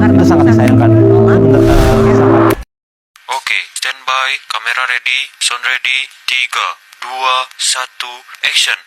itu sangat disayangkan. Oke, standby, kamera ready, sound ready, 3, 2, 1, action.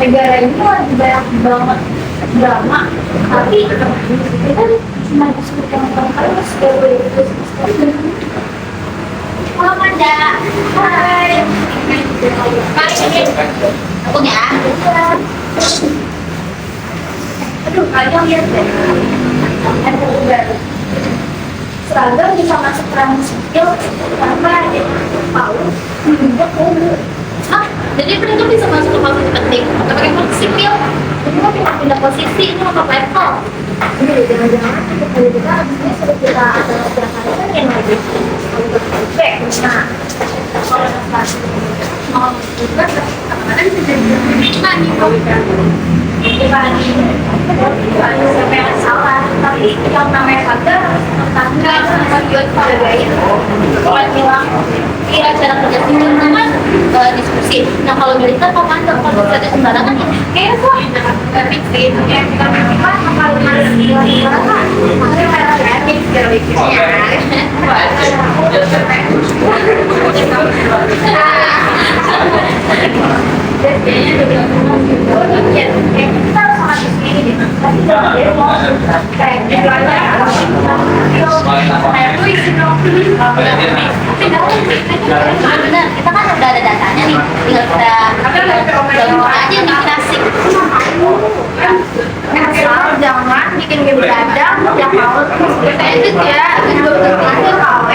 Negara ini lagi banyak banget drama, tapi kita cuma diskusi yang terus halo Manda, hai. Aku ya. Aduh, kalian lihat deh. Ada baru. Seragam bisa masuk perang sipil tanpa ada tahu menunjuk umur. Jadi mereka bisa masuk ke posisi penting atau pakai posisi sipil. Jadi kan pindah posisi itu apa level? Jadi jangan-jangan kita abisnya suruh kita ada setiap hari kan yang lagi untuk back. Nah, kalau mau juga kadang-kadang bisa jadi kita nih bukan siapa yang salah, tapi yang namanya harga tangga sama jual hargain bukan bilang iya cara kerja sipil kan diskusi. Nah kalau militer komando, kalau kerja sembarangan ya kayak kok bikin yang kita apa kalau harus sembarangan makanya mereka kreatif bikinnya kayaknya juga kita harus sama ini deh. Tapi jangan dia mau kayak jualnya kayak tuh isi dong. Benar, kita kan udah ada datanya nih, tinggal kita download aja nih klasik. Asal jangan bikin game dadang yang mau kita edit ya, itu betul-betul KW.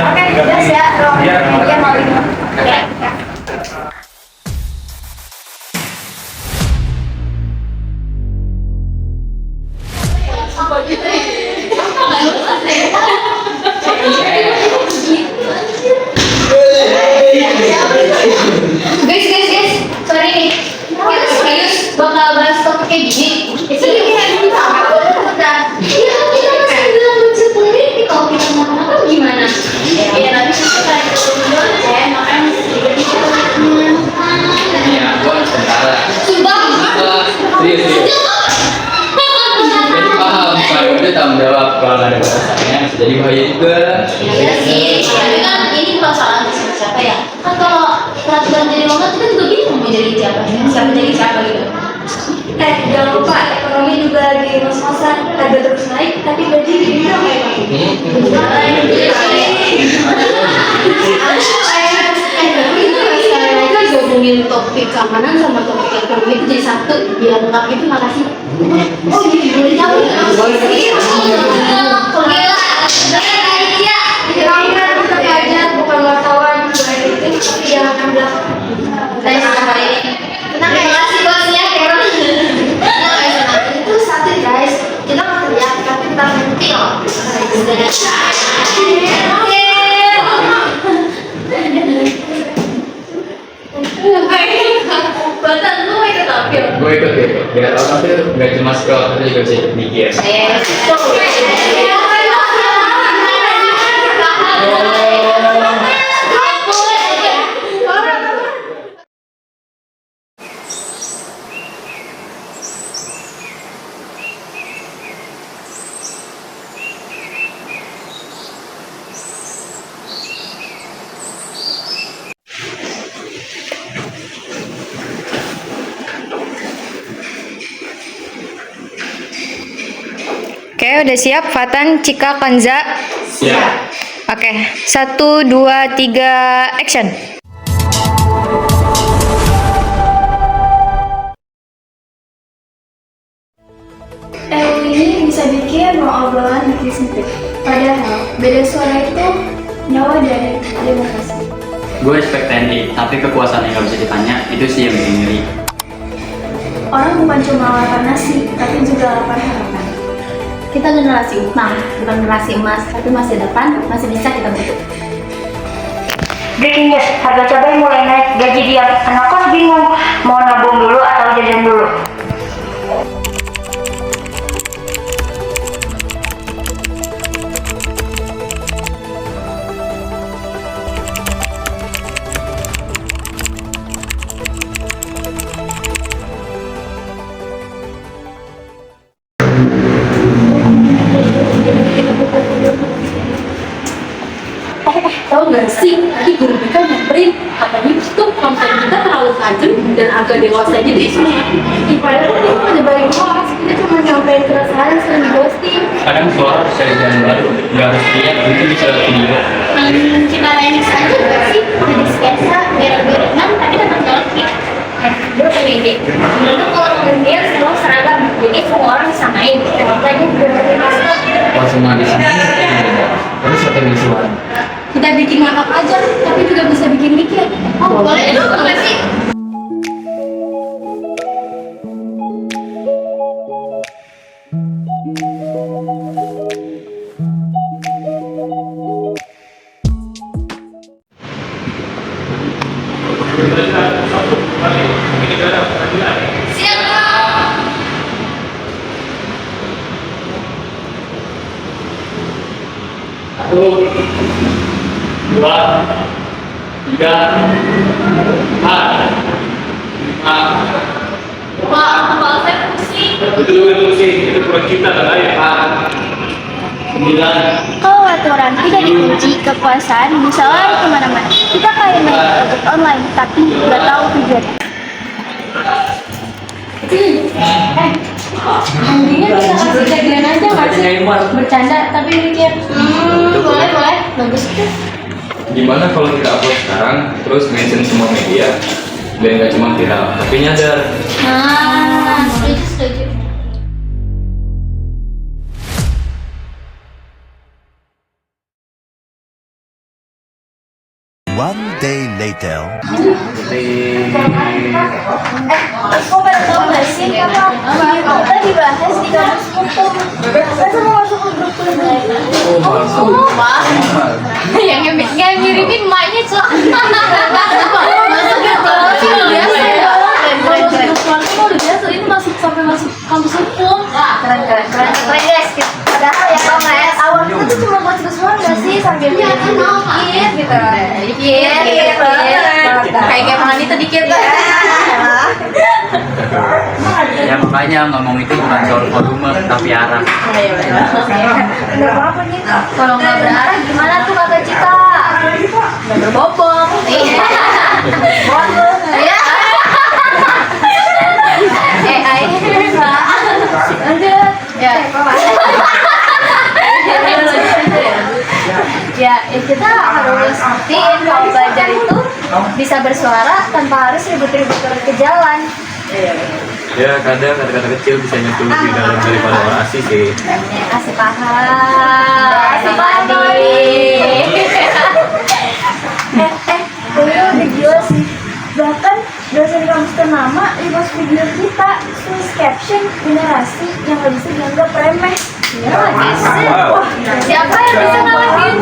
Oke, jelas ya. Dia mau ini. Guys, sorry nih. Kita serius bakal bahas topik kayak gini. Kalau kita ngomong gimana? Ya nanti kita makanya ya, gua sementara. Sumpah. Serius. Jadi paham, kalau udah tanggung jawab kalau ada bahasanya bisa jadi bahaya juga. Iya sih, tapi kan ini persoalan siapa ya? Kan kalau peraturan jadi lomba kita juga bingung mau jadi siapa jadi siapa gitu. Jangan lupa ekonomi juga lagi ngos-ngosan, harga terus naik tapi gaji dibilang kayak kita gabungin topik keamanan sama topik ekonomi itu jadi satu biar lengkap itu. Makasih. Oh jadi boleh jauh ya? Kita tetap aja bukan wartawan itu tapi jangan ambil. Saya sama ini. Tenang ya, kasih bosnya Karen. Itu satu guys, kita mau teriak tapi kita berhenti loh. Batan lu mau ikut tampil? Gue ikut. Biar orang tuh nggak cuma scroll, tapi juga bisa ikut mikir. Oke, udah siap Fatan, Cika, Kanza? Siap. Oke, 1, 2, 3, action. Ini bisa bikin mau obrolan makin sempit. Padahal beda suara itu nyawa dari demokrasi. Gue expect TNI, tapi kekuasaan yang gak bisa ditanya itu sih yang bikin ngeri. Orang bukan cuma lapar nasi, tapi juga lapar harapan. Kita generasi utang, bukan generasi emas, tapi masa depan masih bisa kita bentuk. Breaking news, harga cabai mulai naik, gaji diam, anak kos bingung, mau nabung dulu atau jajan dulu. agak dewasa gitu isinya. Padahal kita cuma nyebarin hoax, kita cuma nyampein keresahan sering di ghosting. Kadang suara bisa jalan baru, nggak harus lihat, itu bisa lewat video. Kita remix aja gak sih? Jadi sketsa, biar-biaran, tapi tetap nyelekit. Gue punya ide. Itu kalau nge-dance semua seragam, jadi semua orang disamain. Makanya bener-bener masuk. Kalau semua di sini, terus strategi suara. Kita bikin ngakak aja, tapi juga bisa bikin mikir. Oh, boleh itu boleh sih. Satu, dua, tiga, empat, lima. Wah, kepala saya pusing. Itu pusing, itu kurang kita tak ya. Sembilan. Kalau aturan tidak dikunci, kekuasaan bisa lari kemana-mana. Kita kayak main ojek online, tapi nggak tahu tujuannya. Mendingan kita kasih tagline aja nggak sih? Bercanda tapi mikir. Boleh, bagus tuh. Gimana kalau kita upload sekarang, terus mention semua media, biar nggak cuma viral, tapi nyadar. Nah, setuju. One day later. Aku baru tahu nggak sih apa kita dibahas di kampus hukum. Masa mau masuk ke grup kuliah? Wah, yang ngirimin maknya cok. Masuk ke kelas udah biasa ya. Udah biasa ini sampai masuk kampus hukum. Keren guys. Padahal ya kalau nggak ya awal itu tuh cuma buat sesuatu nggak sih sambil dikit gitu. Dikit. Kayak makan itu dikit lah. Ya makanya ngomong itu bukan soal volume, tapi arah. Nggak apa-apa nih. Kalau nggak berarah gimana tuh kata Cika? Nggak berbobot. Iya. Lanjut. Ya, kita harus ngertiin kalau belajar itu bisa bersuara tanpa harus ribut-ribut ke jalan. Ya kadang kata-kata kecil bisa nyentuh lebih dalam daripada orasi sih. Asik paham. Ini udah gila sih. Bahkan dosen kampus ternama repost video kita, tulis caption generasi yang gak bisa dianggap remeh. Ya, siapa yang bisa ngalahin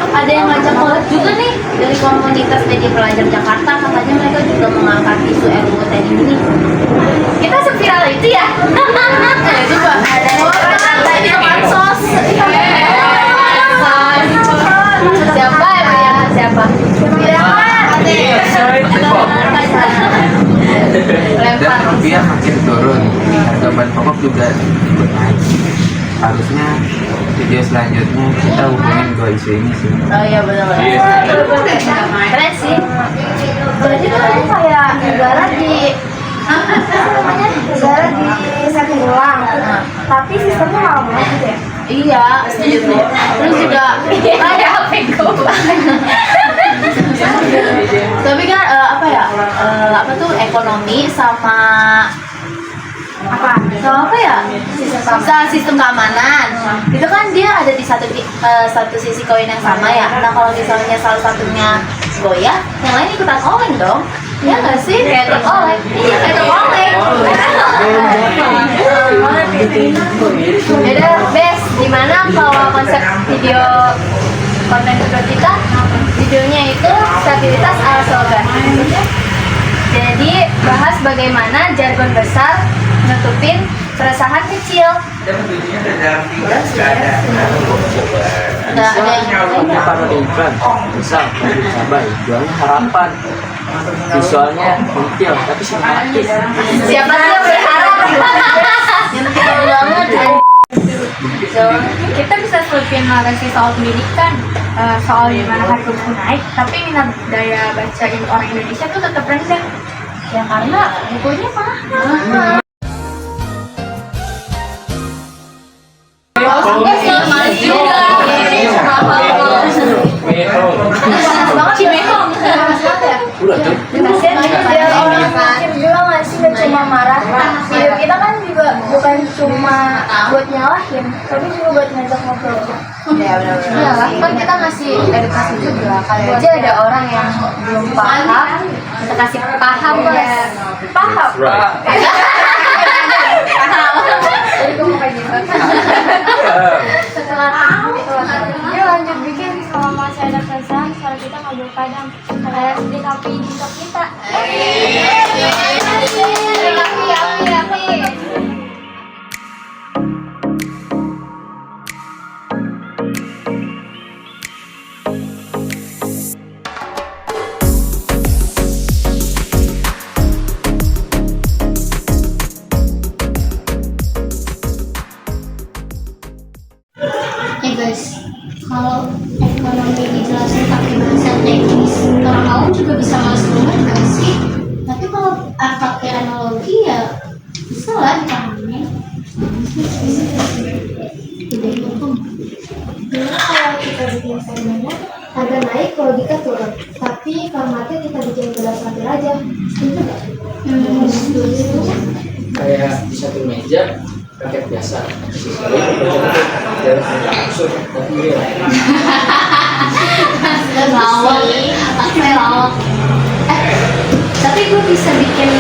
ada yang ngajak collab juga nih dari komunitas media pelajar Jakarta, katanya mereka juga mengangkat isu RUU tadi ini. Kita seviral itu ya? Ya juga ada yang di pansos. Siapa ya? Siapa? Dan rupiah makin turun, harga bahan pokok juga ikut naik. Harusnya video selanjutnya kita hubungin dua isu ini sih. Oh iya benar-benar. Keren sih. Jadi tuh kayak negara di negara di setting ulang, tapi sistemnya lama banget gitu ya. Iya, setuju tuh. Terus juga ada HP-ku. Tapi kan apa tuh ekonomi sama apa ya sistem keamanan itu kan dia ada di satu sisi koin yang sama ya. Nah kalau misalnya salah satunya goyah, yang lain ikutan oleng dong. Ya nggak sih? Kayak oleng. Iya kayak oleng. Beda best. Gimana kalau konsep video konten kita videonya itu stabilitas ala slogan. Jadi bahas bagaimana jargon besar nutupin keresahan kecil. Ada yang Taruh di iklan, misal cabai, jualnya harapan. Visualnya pentil, tapi sinematis. siapa sih yang berharap? Yang kecil banget. Kita bisa selipin narasi soal pendidikan, soal gimana harga buku naik, tapi minat daya baca orang Indonesia tuh tetap rendah. Ya karena bukunya mahal. Males juga. Banget Cimehong. Kasian dia orang mikir juga nggak sih, nggak cuma marah. Hidup kita kan juga bukan cuma buat nyalahin, tapi juga buat ngajak ngobrol. Iya lah, kan kita ngasih edukasi juga. Kalau aja ada orang yang belum paham, kita kasih paham ya. Paham? Jadi gue mau kayak gitu. Setelah dia lanjut bikin kalau masih ada kesan, kalau kita ngobrol kadang kayak di kopi di TikTok kita. Api. Guys, kalau ekonomi dijelasin pakai bahasa teknis, orang awam juga bisa masuk banget nggak sih? Tapi kalau pakai analogi ya bisa lah dipahami. Gimana kalau kita bikin segmennya harga naik, kalau kita turun, tapi formatnya kita bikin gelas latte aja, itu nggak? Setuju. Kayak di satu meja paket biasa. Lawak. Tapi gue bisa bikin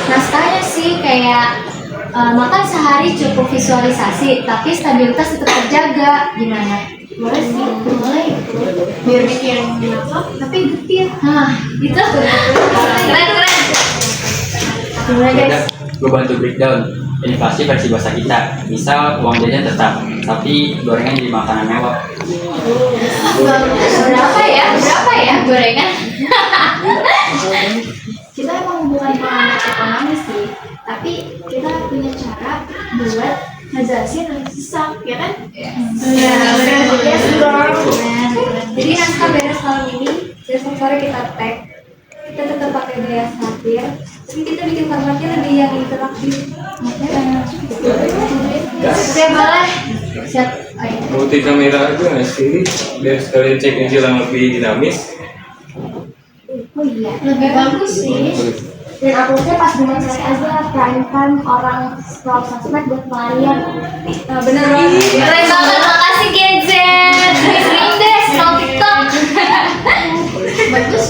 naskahnya sih kayak makan sehari cukup visualisasi, tapi stabilitas tetap terjaga. Gimana? Boleh sih, boleh. Biar bikin naskah, tapi getir. Itu keren. Gimana guys? Gue bantu breakdown inflasi versi bahasa kita. Misal uang jajan tetap, tapi gorengan jadi makanan mewah. Berapa ya gorengan? Kita emang bukan pengamat ekonomi sih, tapi kita punya cara buat ngejelasin yang susah, ya kan? Yes, girl. Jadi naskah beres tahun ini, besok sore kita tag. Kita tetap pakai gaya satir, tapi kita bikin formatnya lebih yang interaktif. Oke, boleh. Siap. Multi kamera aja nggak sih? Biar sekalian cek yang lebih dinamis. Oh iya. Lebih bagus sih. Dan uploadnya pas bulan sore aja, prime time orang scroll sosmed buat pelarian. Bener banget. Keren banget, makasih Gadget. Sering deh scroll TikTok. Bagus.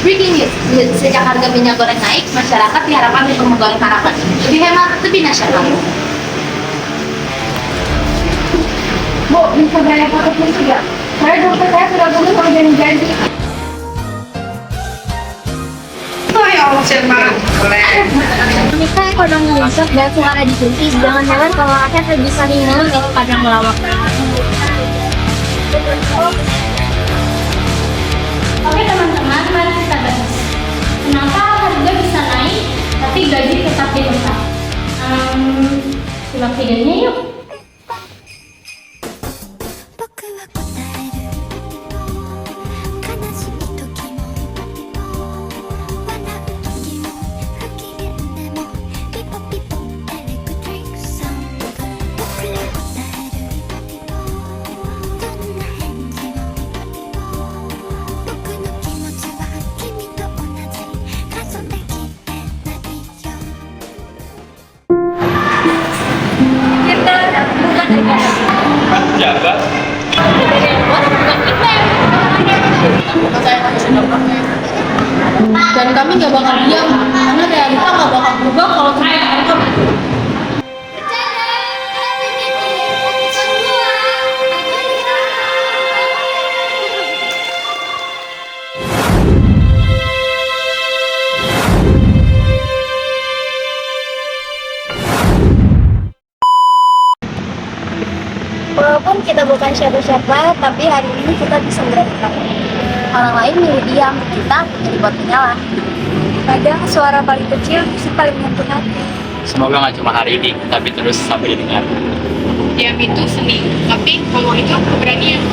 Breaking news, sejak harga minyak goreng naik, masyarakat diharapkan untuk menggoreng tanaman. Lebih hemat, lebih nasional. Bu, bisa bayar pakai tisu ya? Saya dokter saya sudah dulu mau janji. Menikah ekonomi rusak dan suara disuntik. Jangan heran kalau rakyat lebih sering ngeluh daripada melawak. Oke teman-teman, mari kita bahas. Kenapa harga bisa naik, tapi gaji tetap ditetap? Simak videonya yuk. 僕は答える悲しい時も笑う時も不機嫌でもピポピポエレクトリックサウンド僕は答えるどんな返事も僕の気持ちは君と同じ数えきれないよ Jabat. Dan kami nggak bakal diam, karena realita nggak bakal berubah kalau kita tangkap. bukan siapa-siapa, tapi hari ini kita bisa berekam. Orang lain milih diam, kita jadi buat penyalah. Kadang suara paling kecil bisa paling menyentuh hati. Semoga nggak cuma hari ini, tapi terus sampai didengar. Diam itu seni, tapi ngomong itu keberanian.